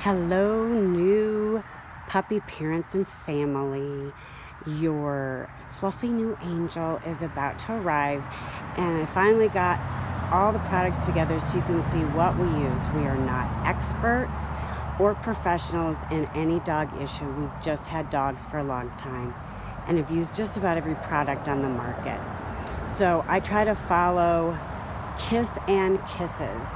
Hello, new puppy parents and family. Your fluffy new angel is about to arrive, and I finally got all the products together so you can see what we use. We are not experts or professionals in any dog issue. We've just had dogs for a long time and have used just about every product on the market. So I try to follow kiss and kisses.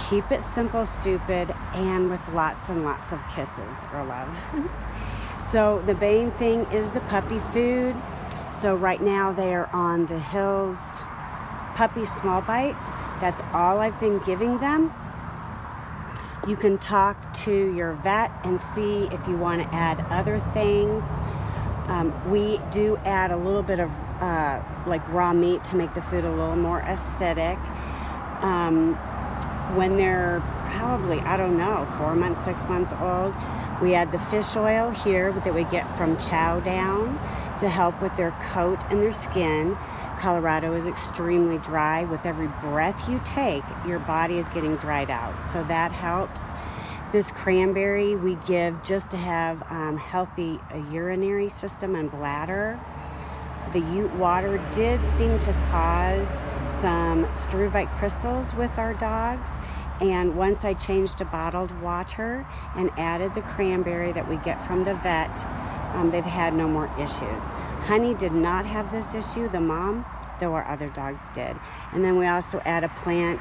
Keep it simple, stupid, and with lots and lots of kisses or love. So the main thing is the puppy food. So right now they are on the Hills Puppy Small Bites. That's all I've been giving them. You can talk to your vet and see if you want to add other things. We do add a little bit of like raw meat to make the food a little more acidic. When they're probably, 4 months, 6 months old, we add the fish oil here that we get from Chow Down to help with their coat and their skin. Colorado is extremely dry. With every breath you take, your body is getting dried out, so that helps. This cranberry we give just to have healthy urinary system and bladder. The Ute water did seem to cause some struvite crystals with our dogs, and once I changed to bottled water and added the cranberry that we get from the vet, they've had no more issues. Honey did not have this issue, the mom, though our other dogs did. And then we also add a plant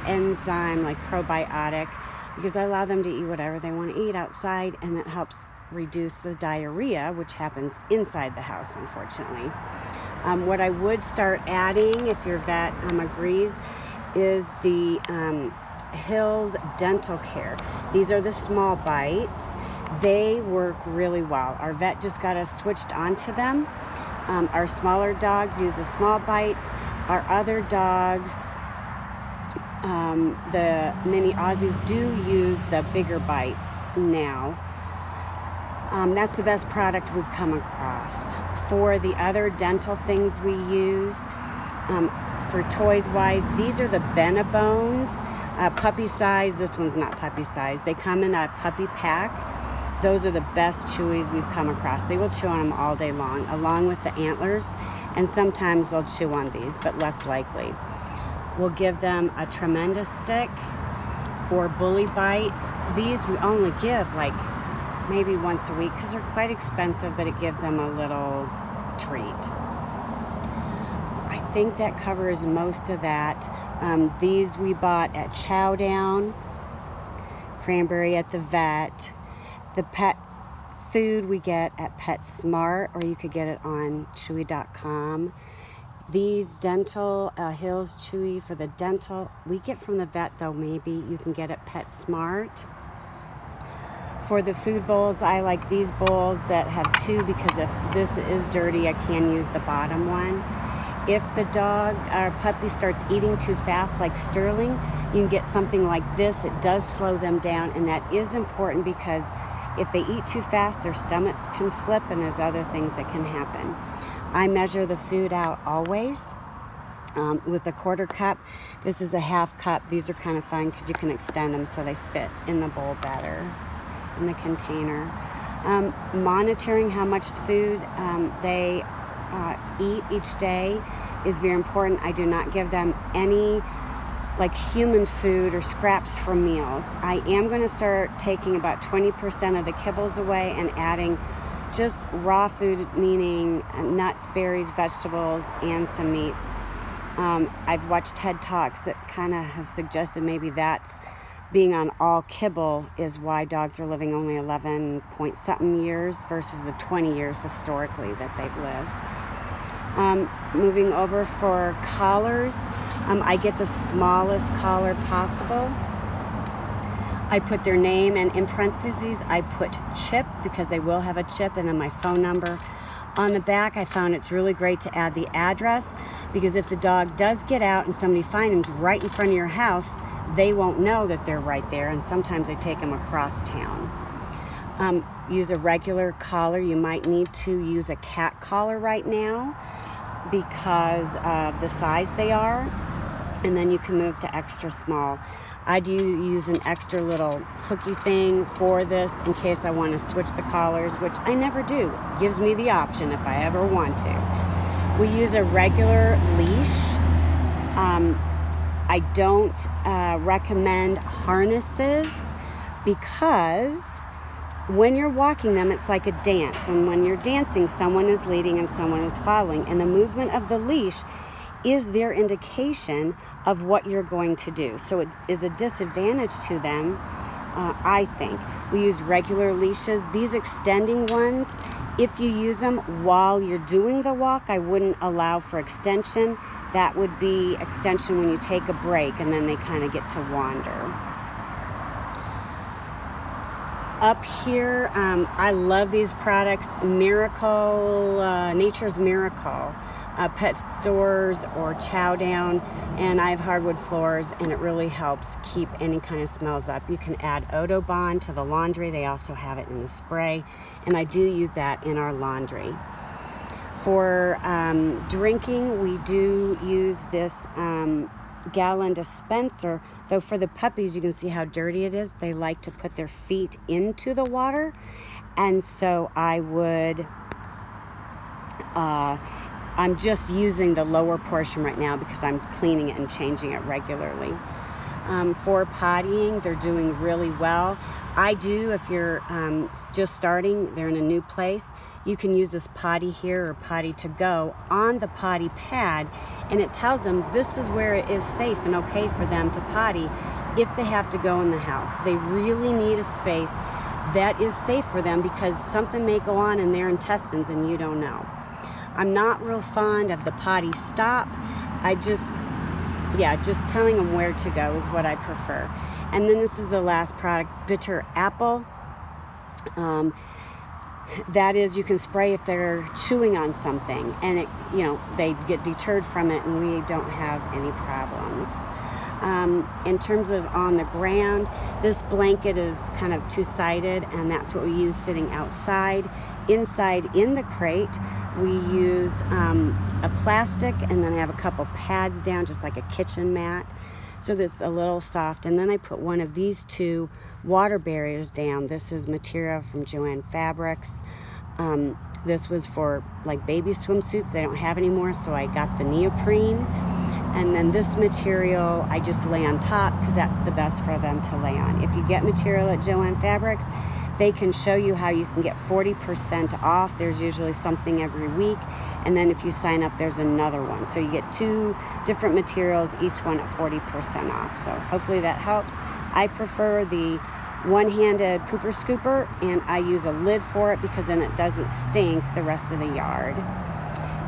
enzyme like probiotic, because I allow them to eat whatever they want to eat outside, and that helps reduce the diarrhea, which happens inside the house, unfortunately. What I would start adding, if your vet agrees, is the Hills Dental Care. These are the small bites. They work really well. Our vet just got us switched onto them. Our smaller dogs use the small bites. Our other dogs, the mini Aussies, do use the bigger bites now. That's the best product we've come across. For the other dental things we use, for toys wise, these are the Benabones, puppy size. This one's not puppy size. They come in a puppy pack. Those are the best chewies we've come across. They will chew on them all day long, along with the antlers, and sometimes they'll chew on these, but less likely. We'll give them a Tremendous Stick or Bully Bites. These we only give like maybe once a week because they're quite expensive, but it gives them a little treat. I think that covers most of that. These we bought at Chow Down, cranberry at the vet. The pet food we get at PetSmart, or you could get it on chewy.com. These dental Hills Chewy for the dental, we get from the vet, though maybe you can get at PetSmart. For the food bowls, I like these bowls that have two, because if this is dirty, I can use the bottom one. If the dog or puppy starts eating too fast, like Sterling, you can get something like this. It does slow them down, and that is important because if they eat too fast, their stomachs can flip, and there's other things that can happen. I measure the food out always with a quarter cup. This is a half cup. These are kind of fun because you can extend them so they fit in the bowl better, in the container. Monitoring how much food they eat each day is very important. I do not give them any like human food or scraps from meals. I am going to start taking about 20% of the kibbles away and adding just raw food, meaning nuts, berries, vegetables, and some meats. I've watched TED Talks that kind of have suggested maybe that's being on all kibble is why dogs are living only 11 point something years versus the 20 years historically that they've lived. Moving over for collars, I get the smallest collar possible. I put their name, and in parentheses I put chip because they will have a chip, and then my phone number. On the back, I found it's really great to add the address, because if the dog does get out and somebody finds them right in front of your house, they won't know that they're right there, and sometimes I take them across town. Use a regular collar. You might need to use a cat collar right now because of the size they are. and then you can move to extra small. I do use an extra little hooky thing for this in case I want to switch the collars, which I never do. It gives me the option if I ever want to. We use a regular leash. I don't recommend harnesses because when you're walking them, it's like a dance. And when you're dancing, someone is leading and someone is following. And the movement of the leash is their indication of what you're going to do. So it is a disadvantage to them, I think. We use regular leashes. These extending ones, if you use them while you're doing the walk, I wouldn't allow for extension. That would be extension when you take a break and then they kind of get to wander. Up here, I love these products. Miracle, Nature's Miracle, pet stores or Chow Down, and I have hardwood floors, and it really helps keep any kind of smells up. You can add Odobond to the laundry. They also have it in a spray, and I do use that in our laundry. For drinking, we do use this gallon dispenser, though for the puppies you can see how dirty it is. They like to put their feet into the water, and so I would I'm just using the lower portion right now because I'm cleaning it and changing it regularly. For pottying, they're doing really well. I do, if you're just starting, they're in a new place, you can use this potty here or potty to go on the potty pad, and it tells them this is where it is safe and okay for them to potty if they have to go in the house. They really need a space that is safe for them because something may go on in their intestines and you don't know. I'm not real fond of the potty stop. Just telling them where to go is what I prefer. And then this is the last product, bitter apple. That is, you can spray if they're chewing on something, and it, they get deterred from it, and we don't have any problems. In terms of on the ground, this blanket is kind of two-sided, and that's what we use sitting outside. Inside in the crate, we use a plastic, and then I have a couple pads down, just like a kitchen mat. So this is a little soft, and then I put one of these two water barriers down. This is material from Joann Fabrics. This was for like baby swimsuits. They don't have anymore, so I got the neoprene. And then this material I just lay on top because that's the best for them to lay on. If you get material at Joann Fabrics, they can show you how you can get 40% off. There's usually something every week. And then if you sign up, there's another one. So you get 2 different materials, each one at 40% off. So hopefully that helps. I prefer the one-handed pooper scooper, and I use a lid for it because then it doesn't stink the rest of the yard.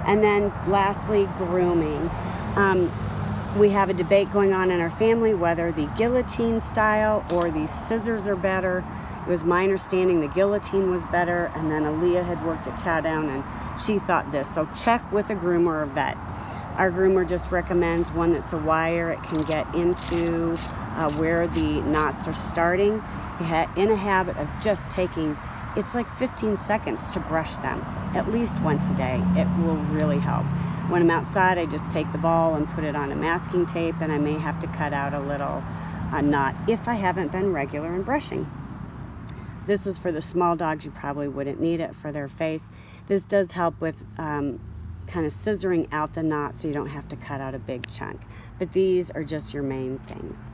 And then lastly, grooming. We have a debate going on in our family whether the guillotine style or the scissors are better. It was my understanding the guillotine was better, and then Aaliyah had worked at Chow Down and she thought this. So check with a groomer or a vet. Our groomer just recommends one that's a wire. It can get into where the knots are starting. If you're in a habit of just taking, it's like 15 seconds to brush them, at least once a day. It will really help. When I'm outside, I just take the ball and put it on a masking tape, and I may have to cut out a little knot if I haven't been regular in brushing. This is for the small dogs. You probably wouldn't need it for their face. This does help with kind of scissoring out the knot so you don't have to cut out a big chunk. But these are just your main things.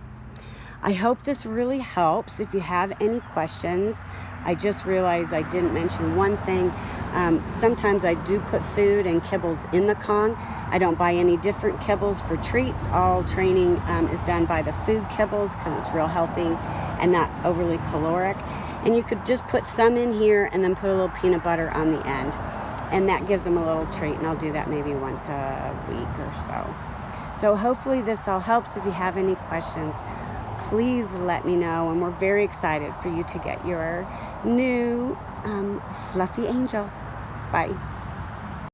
I hope this really helps. If you have any questions, I just realized I didn't mention one thing. Sometimes I do put food and kibbles in the Kong. I don't buy any different kibbles for treats. All training is done by the food kibbles because it's real healthy and not overly caloric. And you could just put some in here and then put a little peanut butter on the end. And that gives them a little treat, and I'll do that maybe once a week or so. So hopefully this all helps. If you have any questions, please let me know. And we're very excited for you to get your new fluffy angel. Bye.